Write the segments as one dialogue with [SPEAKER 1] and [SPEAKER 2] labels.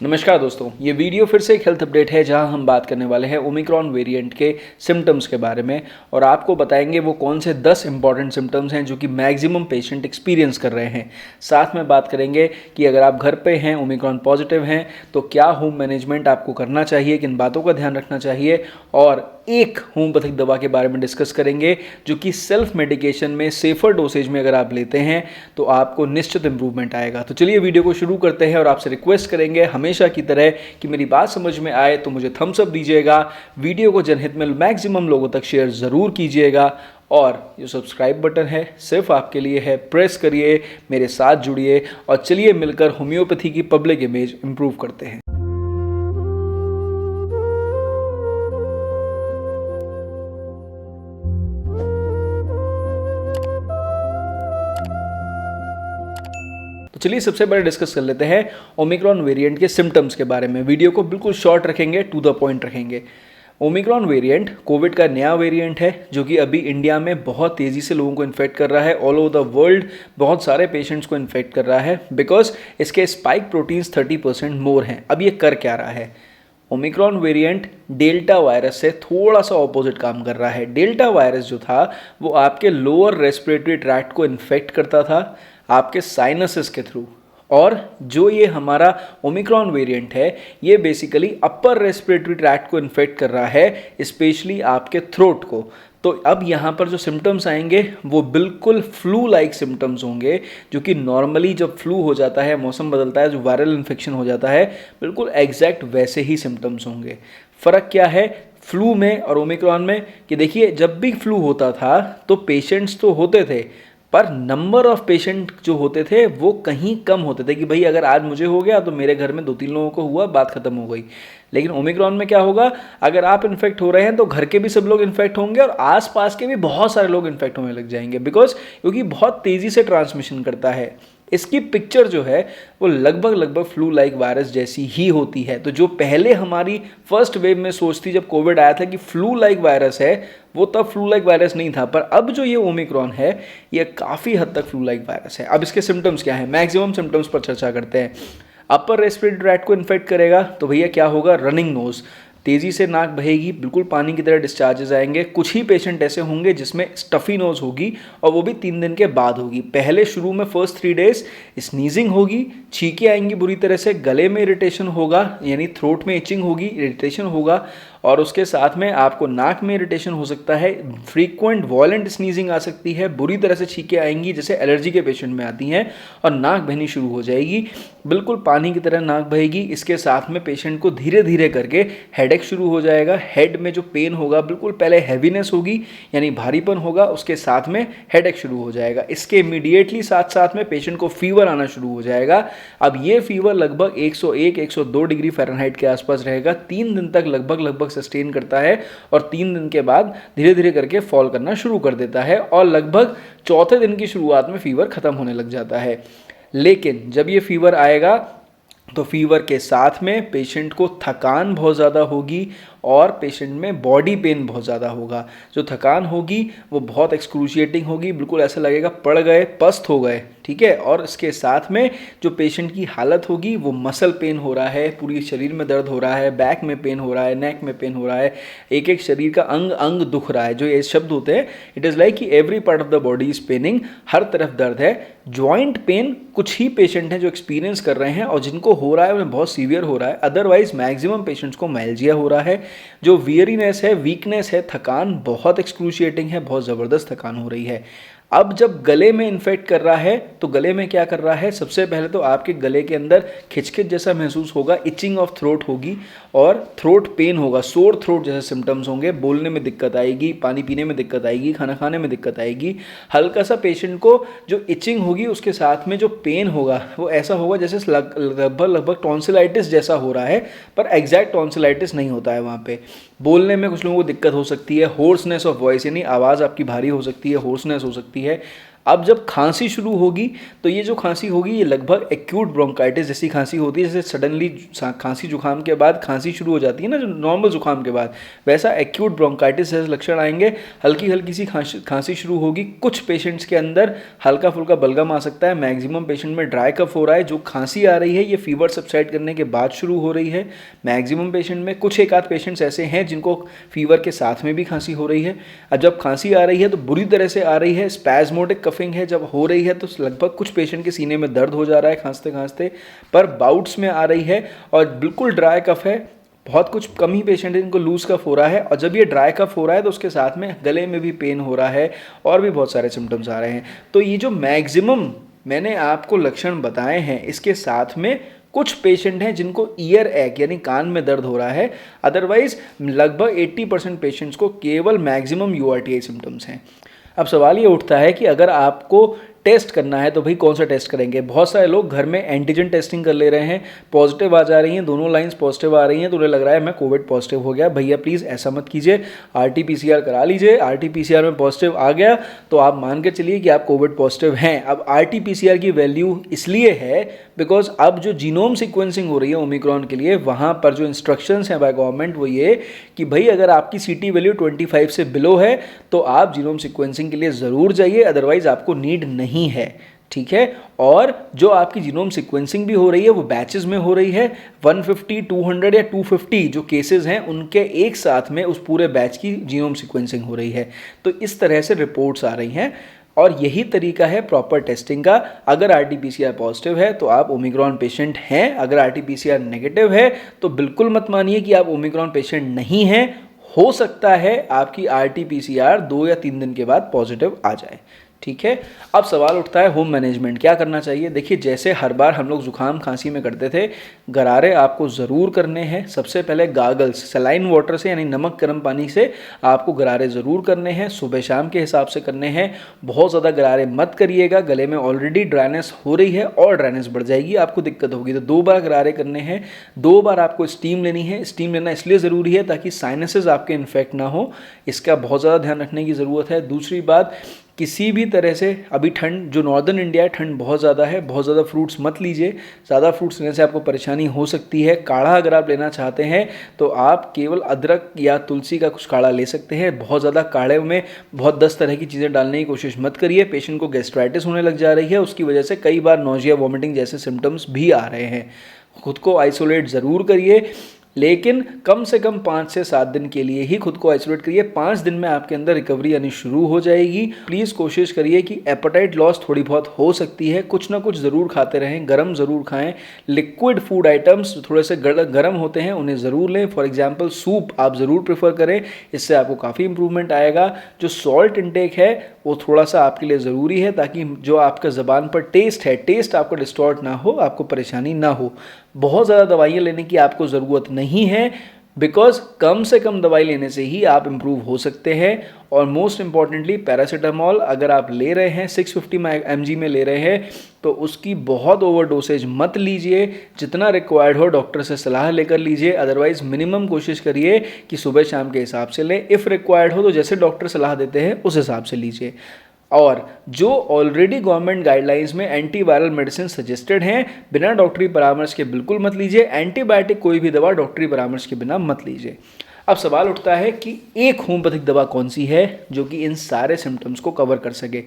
[SPEAKER 1] नमस्कार दोस्तों, ये वीडियो फिर से एक हेल्थ अपडेट है जहां हम बात करने वाले हैं ओमिक्रॉन वेरिएंट के सिम्टम्स के बारे में और आपको बताएंगे वो कौन से 10 इंपॉर्टेंट सिम्टम्स हैं जो कि मैक्सिमम पेशेंट एक्सपीरियंस कर रहे हैं। साथ में बात करेंगे कि अगर आप घर पे हैं, ओमिक्रॉन पॉजिटिव हैं, तो क्या होम मैनेजमेंट आपको करना चाहिए, किन बातों का ध्यान रखना चाहिए, और एक होम्योपैथिक दवा के बारे में डिस्कस करेंगे जो कि सेल्फ मेडिकेशन में सेफर डोसेज में अगर आप लेते हैं तो आपको निश्चित इंप्रूवमेंट आएगा। तो चलिए वीडियो को शुरू करते हैं और आपसे रिक्वेस्ट करेंगे हमेशा की तरह कि मेरी बात समझ में आए तो मुझे थम्स अप दीजिएगा, वीडियो को जनहित में मैक्सिमम लोगों तक शेयर ज़रूर कीजिएगा और जो सब्सक्राइब बटन है सिर्फ आपके लिए है, प्रेस करिए, मेरे साथ जुड़िए और चलिए मिलकर होम्योपैथी की पब्लिक इमेज इंप्रूव करते हैं। तो चलिए सबसे पहले डिस्कस कर लेते हैं ओमिक्रॉन वेरिएंट के सिम्टम्स के बारे में। वीडियो को बिल्कुल शॉर्ट रखेंगे, टू द पॉइंट रखेंगे। ओमिक्रॉन वेरिएंट कोविड का नया वेरिएंट है जो कि अभी इंडिया में बहुत तेज़ी से लोगों को इन्फेक्ट कर रहा है। ऑल ओवर द वर्ल्ड बहुत सारे पेशेंट्स को इन्फेक्ट कर रहा है बिकॉज इसके स्पाइक प्रोटीन्स 30% मोर हैं। अब ये कर क्या रहा है? ओमिक्रॉन वेरिएंट डेल्टा वायरस से थोड़ा सा ऑपोजिट काम कर रहा है। डेल्टा वायरस जो था वो आपके लोअर रेस्पिरेटरी ट्रैक्ट को इन्फेक्ट करता था आपके साइनसेस के थ्रू, और जो ये हमारा ओमिक्रॉन वेरिएंट है ये बेसिकली अपर रेस्पिरेटरी ट्रैक्ट को इन्फेक्ट कर रहा है, स्पेशली आपके थ्रोट को। तो अब यहाँ पर जो सिम्टम्स आएंगे वो बिल्कुल फ्लू लाइक सिम्टम्स होंगे, जो कि नॉर्मली जब फ्लू हो जाता है, मौसम बदलता है, जो वायरल इन्फेक्शन हो जाता है, बिल्कुल एग्जैक्ट वैसे ही सिम्टम्स होंगे। फ़र्क क्या है फ्लू में और ओमिक्रॉन में कि देखिए जब भी फ्लू होता था तो पेशेंट्स तो होते थे पर नंबर ऑफ पेशेंट जो होते थे वो कहीं कम होते थे कि भाई अगर आज मुझे हो गया तो मेरे घर में 2-3 लोगों को हुआ, बात खत्म हो गई। लेकिन ओमिक्रॉन में क्या होगा, अगर आप इन्फेक्ट हो रहे हैं तो घर के भी सब लोग इन्फेक्ट होंगे और आसपास के भी बहुत सारे लोग इन्फेक्ट होने लग जाएंगे बिकॉज क्योंकि बहुत तेज़ी से ट्रांसमिशन करता है। इसकी पिक्चर जो है वो लगभग फ्लू लाइक वायरस जैसी ही होती है। तो जो पहले हमारी फर्स्ट वेव में सोच थी जब कोविड आया था कि फ्लू लाइक वायरस है, वो तब फ्लू लाइक वायरस नहीं था, पर अब जो ये ओमिक्रॉन है ये काफ़ी हद तक फ्लू लाइक वायरस है। अब इसके सिम्टम्स क्या है, मैक्सिमम सिम्टम्स पर चर्चा करते हैं। अपर रेस्पिरेटरी ट्रैक्ट को इन्फेक्ट करेगा तो भैया क्या होगा, रनिंग नोज, तेज़ी से नाक बहेगी, बिल्कुल पानी की तरह डिस्चार्जेस आएंगे। कुछ ही पेशेंट ऐसे होंगे जिसमें स्टफी नोज होगी और वो भी 3 दिन के बाद होगी। पहले शुरू में फर्स्ट 3 डेज स्नीजिंग होगी, छींकें आएंगी बुरी तरह से, गले में इरिटेशन होगा यानी थ्रोट में इचिंग होगी, इरिटेशन होगा, और उसके साथ में आपको नाक में इरिटेशन हो सकता है, फ्रीक्वेंट वॉयलेंट स्नीजिंग आ सकती है, बुरी तरह से छींकें आएंगी जैसे एलर्जी के पेशेंट में आती हैं, और नाक बहनी शुरू हो जाएगी, बिल्कुल पानी की तरह नाक बहेगी। इसके साथ में पेशेंट को धीरे धीरे करके हेडेक शुरू हो जाएगा। हेड में जो पेन होगा बिल्कुल पहले हैवीनेस होगी यानी भारीपन होगा, उसके साथ में हेडेक शुरू हो जाएगा। इसके इमीडिएटली साथ साथ में पेशेंट को फीवर आना शुरू हो जाएगा। अब ये फीवर लगभग 101-102 डिग्री फ़ारेनहाइट के आसपास रहेगा, 3 दिन तक लगभग सस्टेन करता है और 3 दिन के बाद धीरे धीरे करके फॉल करना शुरू कर देता है और लगभग चौथे दिन की शुरुआत में फीवर खत्म होने लग जाता है। लेकिन जब ये फीवर आएगा तो फीवर के साथ में पेशेंट को थकान बहुत ज़्यादा होगी और पेशेंट में बॉडी पेन बहुत ज़्यादा होगा। जो थकान होगी वो बहुत एक्सक्रूशिएटिंग होगी, बिल्कुल ऐसा लगेगा पड़ गए, पस्त हो गए, ठीक है। और इसके साथ में जो पेशेंट की हालत होगी वो मसल पेन हो रहा है, पूरी शरीर में दर्द हो रहा है, बैक में पेन हो रहा है, नेक में पेन हो रहा है, एक एक शरीर का अंग अंग दुख रहा है। जो ये शब्द होते हैं, इट इज़ लाइक कि every part of the body is paining, हर तरफ दर्द है। जॉइंट पेन कुछ ही पेशेंट हैं जो एक्सपीरियंस कर रहे हैं और जिनको हो रहा है उन्हें बहुत सीवियर हो रहा है, अदरवाइज मैक्सिमम पेशेंट्स को माइल्जिया हो रहा है। जो वियरीनेस है, वीकनेस है, थकान बहुत एक्सक्रूशिएटिंग है, बहुत ज़बरदस्त थकान हो रही है। अब जब गले में इन्फेक्ट कर रहा है तो गले में क्या कर रहा है, सबसे पहले तो आपके गले के अंदर खिचखिच जैसा महसूस होगा, इचिंग ऑफ थ्रोट होगी और थ्रोट पेन होगा, सोर थ्रोट जैसे सिम्टम्स होंगे, बोलने में दिक्कत आएगी, पानी पीने में दिक्कत आएगी, खाना खाने में दिक्कत आएगी। हल्का सा पेशेंट को जो इचिंग होगी उसके साथ में जो पेन होगा वो ऐसा होगा जैसे लगभग टॉन्सिलाइटिस जैसा हो रहा है, पर एग्जैक्ट टॉन्सिलाइटिस नहीं होता है वहाँ पे। बोलने में कुछ लोगों को दिक्कत हो सकती है, होर्सनेस ऑफ वॉइस यानी आवाज़ आपकी भारी हो सकती है, होर्सनेस हो सकती है। अब जब खांसी शुरू होगी तो ये जो खांसी होगी ये लगभग एक्यूट ब्रोंकाइटिस जैसी खांसी होती है, जैसे सडनली खांसी जुकाम के बाद खांसी शुरू हो जाती है ना, जो नॉर्मल जुकाम के बाद, वैसा एक्यूट ब्रोंकाइटिस जैसे लक्षण आएंगे। हल्की हल्की सी खांसी शुरू होगी। कुछ पेशेंट्स के अंदर हल्का फुल्का बलगम आ सकता है। मैक्सिमम पेशेंट में ड्राई कफ हो रहा है। जो खांसी आ रही है ये फीवर सबसाइड करने के बाद शुरू हो रही है मैक्सिमम पेशेंट में। कुछ एक आध पेशेंट्स ऐसे हैं जिनको फीवर के साथ में भी खांसी हो रही है। अब जब खांसी आ रही है तो बुरी तरह से आ रही है, स्पैज्मोटिक कफिंग है जब हो रही है, तो लगभग कुछ पेशेंट के सीने में दर्द हो जा रहा है खांसते खांसते, पर बाउट्स में आ रही है और बिल्कुल ड्राई कफ है। बहुत कुछ कम ही पेशेंट जिनको लूज कफ हो रहा है, और जब ये ड्राई कफ हो रहा है तो उसके साथ में गले में भी पेन हो रहा है और भी बहुत सारे सिम्टम्स आ रहे हैं। तो ये जो मैक्सिमम मैंने आपको लक्षण बताए हैं, इसके साथ में कुछ पेशेंट हैं जिनको ईयर एक यानी कान में दर्द हो रहा है। अदरवाइज लगभग 80% पेशेंट्स को केवल मैक्सिमम यूआरटीआई सिम्टम्स हैं। अब सवाल ये उठता है कि अगर आपको टेस्ट करना है तो भाई कौन सा टेस्ट करेंगे। बहुत सारे लोग घर में एंटीजन टेस्टिंग कर ले रहे हैं, पॉजिटिव आ जा रही हैं, दोनों लाइंस पॉजिटिव आ रही हैं, तो उन्हें लग रहा है मैं कोविड पॉजिटिव हो गया। भैया प्लीज़ ऐसा मत कीजिए, आरटीपीसीआर करा लीजिए। आरटीपीसीआर में पॉजिटिव आ गया तो आप मान के चलिए कि आप कोविड पॉजिटिव हैं। अब आरटीपीसीआर की वैल्यू इसलिए है बिकॉज अब जो जीनोम सिक्वेंसिंग हो रही है ओमिक्रॉन के लिए, वहाँ पर जो इंस्ट्रक्शंस हैं बाय गवर्नमेंट वो ये कि भाई अगर आपकी सीटी वैल्यू 25 से बिलो है तो आप जीनोम सिक्वेंसिंग के लिए ज़रूर जाइए, अदरवाइज आपको नीड नहीं है। ठीक है। और जो आपकी जीनोम सिक्वेंसिंग भी हो रही है वो बैचेस में हो रही है। 150, 200 या 250 जो केसेस हैं उनके एक साथ में उस पूरे बैच की जीनोम सिक्वेंसिंग हो रही है। तो इस तरह से रिपोर्ट्स आ रही हैं और यही तरीका है प्रॉपर टेस्टिंग का। अगर आरटीपीसीआर पॉजिटिव है तो आप ओमिक्रॉन पेशेंट हैं, अगर आरटीपीसीआर नेगेटिव है तो बिल्कुल मत मानिए कि आप ओमिक्रॉन पेशेंट नहीं हैं। हो सकता है आपकी आरटीपीसीआर 2 या 3 दिन के बाद पॉजिटिव आ जाए। ठीक है। अब सवाल उठता है होम मैनेजमेंट क्या करना चाहिए। देखिए जैसे हर बार हम लोग जुकाम खांसी में करते थे, गरारे आपको ज़रूर करने हैं। सबसे पहले गागल्स सलाइन वाटर से यानी नमक गर्म पानी से आपको गरारे ज़रूर करने हैं, सुबह शाम के हिसाब से करने हैं। बहुत ज़्यादा गरारे मत करिएगा, गले में ऑलरेडी ड्राइनेस हो रही है और ड्राइनेस बढ़ जाएगी, आपको दिक्कत होगी। तो 2 बार गरारे करने हैं। 2 बार आपको स्टीम लेनी है। स्टीम लेना इसलिए ज़रूरी है ताकि साइनसेस आपके इन्फेक्ट ना हो, इसका बहुत ज़्यादा ध्यान रखने की ज़रूरत है। दूसरी बात, किसी भी तरह से अभी ठंड जो नॉर्दर्न इंडिया है ठंड बहुत ज़्यादा है, बहुत ज़्यादा फ्रूट्स मत लीजिए। ज़्यादा फ्रूट्स लेने से आपको परेशानी हो सकती है। काढ़ा अगर आप लेना चाहते हैं तो आप केवल अदरक या तुलसी का कुछ काढ़ा ले सकते हैं। बहुत ज़्यादा काढ़े में बहुत 10 तरह की चीज़ें डालने की कोशिश मत करिए। पेशेंट को गैस्ट्राइटिस होने लग जा रही है, उसकी वजह से कई बार नोजिया वॉमिटिंग जैसे सिम्टम्स भी आ रहे हैं। खुद को आइसोलेट ज़रूर करिए, लेकिन कम से कम 5 से 7 दिन के लिए ही खुद को आइसोलेट करिए। 5 दिन में आपके अंदर रिकवरी आनी शुरू हो जाएगी। प्लीज़ कोशिश करिए कि एपेटाइट लॉस थोड़ी बहुत हो सकती है, कुछ ना कुछ ज़रूर खाते रहें, गरम ज़रूर खाएं। लिक्विड फूड आइटम्स थोड़े से गर्म होते हैं उन्हें ज़रूर लें। फॉर एग्जांपल सूप आप ज़रूर प्रेफर करें, इससे आपको काफ़ी इंप्रूवमेंट आएगा। जो सॉल्ट इंटेक है वो थोड़ा सा आपके लिए ज़रूरी है ताकि जो आपका ज़बान पर टेस्ट है, टेस्ट आपका डिस्टॉर्ट ना हो, आपको परेशानी ना हो। बहुत ज़्यादा दवाइयाँ लेने की आपको ज़रूरत नहीं है, बिकॉज कम से कम दवाई लेने से ही आप इम्प्रूव हो सकते हैं। और मोस्ट इंपॉर्टेंटली पैरासीटामॉल अगर आप ले रहे हैं 650 mg में ले रहे हैं तो उसकी बहुत ओवर डोसेज मत लीजिए। जितना रिक्वायर्ड हो डॉक्टर से सलाह लेकर लीजिए, अदरवाइज मिनिमम कोशिश करिए कि सुबह शाम के हिसाब से लें। इफ़ रिक्वायर्ड हो तो जैसे डॉक्टर सलाह देते हैं उस हिसाब से लीजिए। और जो ऑलरेडी गवर्नमेंट गाइडलाइंस में एंटीवायरल मेडिसिन सजेस्टेड हैं, बिना डॉक्टरी परामर्श के बिल्कुल मत लीजिए। एंटीबायोटिक कोई भी दवा डॉक्टरी परामर्श के बिना मत लीजिए। अब सवाल उठता है कि एक होम्योपैथिक दवा कौन सी है जो कि इन सारे सिम्टम्स को कवर कर सके।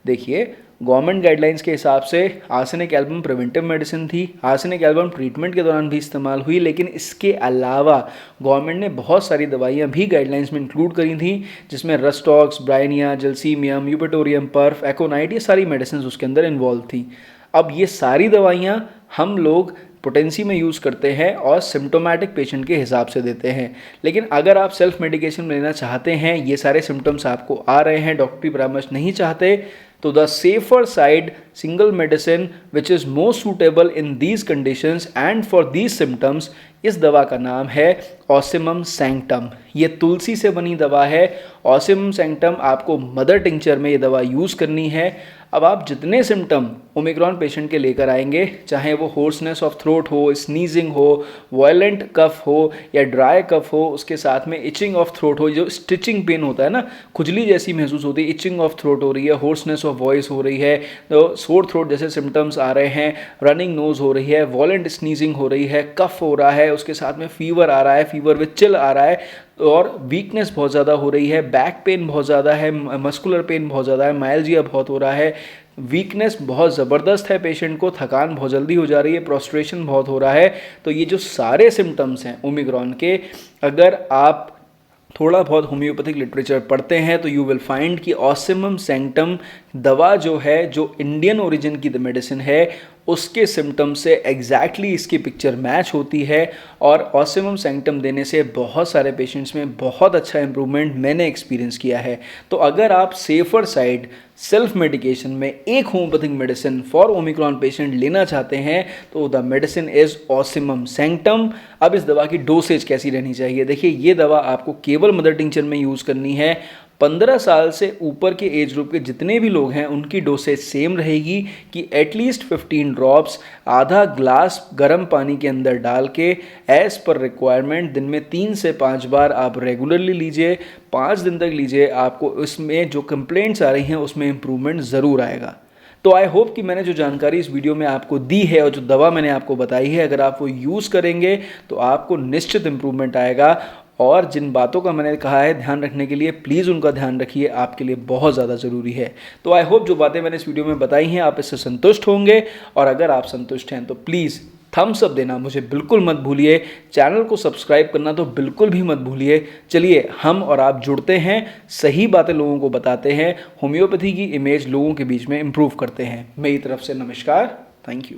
[SPEAKER 1] देखिए गवर्नमेंट गाइडलाइंस के हिसाब से आर्सेनिक एल्बम प्रिवेंटिव मेडिसिन थी। आर्सेनिक एल्बम ट्रीटमेंट के दौरान भी इस्तेमाल हुई, लेकिन इसके अलावा गवर्नमेंट ने बहुत सारी दवाइयाँ भी गाइडलाइंस में इंक्लूड करी थी, जिसमें रस्टॉक्स, ब्राइनिया, जलसीमियम, यूपेटोरियम, पर्फ, एकोनाइट, ये सारी मेडिसिन उसके अंदर इन्वॉल्व थी। अब ये सारी दवाइयाँ हम लोग पोटेंसी में यूज़ करते हैं और सिम्टोमेटिक पेशेंट के हिसाब से देते हैं। लेकिन अगर आप सेल्फ मेडिकेशन लेना चाहते हैं, ये सारे सिम्टम्स आपको आ रहे हैं, डॉक्टरी परामर्श नहीं चाहते, तो the safer side single medicine which is most suitable in these conditions and for these symptoms, इस दवा का नाम है ऑसिमम सैंक्टम। ये तुलसी से बनी दवा है। ऑसिमम सैंक्टम आपको मदर टिंचर में ये दवा यूज़ करनी है। अब आप जितने सिम्टम ओमिक्रॉन पेशेंट के लेकर आएंगे, चाहे वो होर्सनेस ऑफ थ्रोट हो, स्नीजिंग हो, वायलेंट कफ हो या ड्राई कफ हो, उसके साथ में इचिंग ऑफ थ्रोट हो, जो स्टिचिंग पेन होता है ना, खुजली जैसी महसूस होती है, इचिंग ऑफ थ्रोट हो रही है, होर्सनेस ऑफ वॉइस हो रही है, तो सोर थ्रोट जैसे सिम्टम्स आ रहे हैं, रनिंग नोज हो रही है, वॉलेंट स्नीजिंग हो रही है, कफ हो रहा है, उसके साथ में फीवर आ रहा है, फीवर विद चिल आ रहा है, और वीकनेस बहुत ज़्यादा हो रही है, बैक पेन बहुत ज़्यादा है, मस्कुलर पेन बहुत ज़्यादा है, माइल्जिया बहुत हो रहा है, वीकनेस बहुत ज़बरदस्त है, पेशेंट को थकान बहुत जल्दी हो जा रही है, प्रोस्ट्रेशन बहुत हो रहा है। तो ये जो सारे सिम्टम्स हैं ओमिक्रॉन के, अगर आप थोड़ा बहुत होम्योपैथिक लिटरेचर पढ़ते हैं तो यू विल फाइंड कि ऑसिमम सैंक्टम दवा जो है, जो इंडियन ओरिजिन की मेडिसिन है, उसके सिम्टम से एग्जैक्टली इसकी पिक्चर मैच होती है। और ऑसिमम सैंक्टम देने से बहुत सारे पेशेंट्स में बहुत अच्छा इंप्रूवमेंट मैंने एक्सपीरियंस किया है। तो अगर आप सेफर साइड सेल्फ मेडिकेशन में एक homeopathic medicine for Omicron patient लेना चाहते हैं तो the medicine is Ocimum sanctum. अब इस दवा की डोसेज कैसी रहनी चाहिए? देखिए, ये दवा आपको केवल मदर टिंचर में यूज़ करनी है। 15 साल से ऊपर के एज ग्रुप के जितने भी लोग हैं उनकी डोसेज सेम रहेगी कि एटलीस्ट 15 ड्रॉप्स आधा ग्लास गर्म पानी के अंदर डाल के एज पर रिक्वायरमेंट दिन में 3 से 5 बार आप रेगुलरली लीजिए, 5 दिन तक लीजिए। आपको इसमें जो कंप्लेंट्स आ रही हैं उसमें इम्प्रूवमेंट ज़रूर आएगा। तो आई होप कि मैंने जो जानकारी इस वीडियो में आपको दी है और जो दवा मैंने आपको बताई है, अगर आप वो यूज़ करेंगे तो आपको निश्चित इम्प्रूवमेंट आएगा। और जिन बातों का मैंने कहा है ध्यान रखने के लिए, प्लीज़ उनका ध्यान रखिए, आपके लिए बहुत ज़्यादा ज़रूरी है। तो आई होप जो बातें मैंने इस वीडियो में बताई हैं आप इससे संतुष्ट होंगे, और अगर आप संतुष्ट हैं तो प्लीज़ थम्स अप देना मुझे बिल्कुल मत भूलिए। चैनल को सब्सक्राइब करना तो बिल्कुल भी मत भूलिए। चलिए, हम और आप जुड़ते हैं, सही बातें लोगों को बताते हैं, होम्योपैथी की इमेज लोगों के बीच में इम्प्रूव करते हैं। मेरी तरफ से नमस्कार, थैंक यू।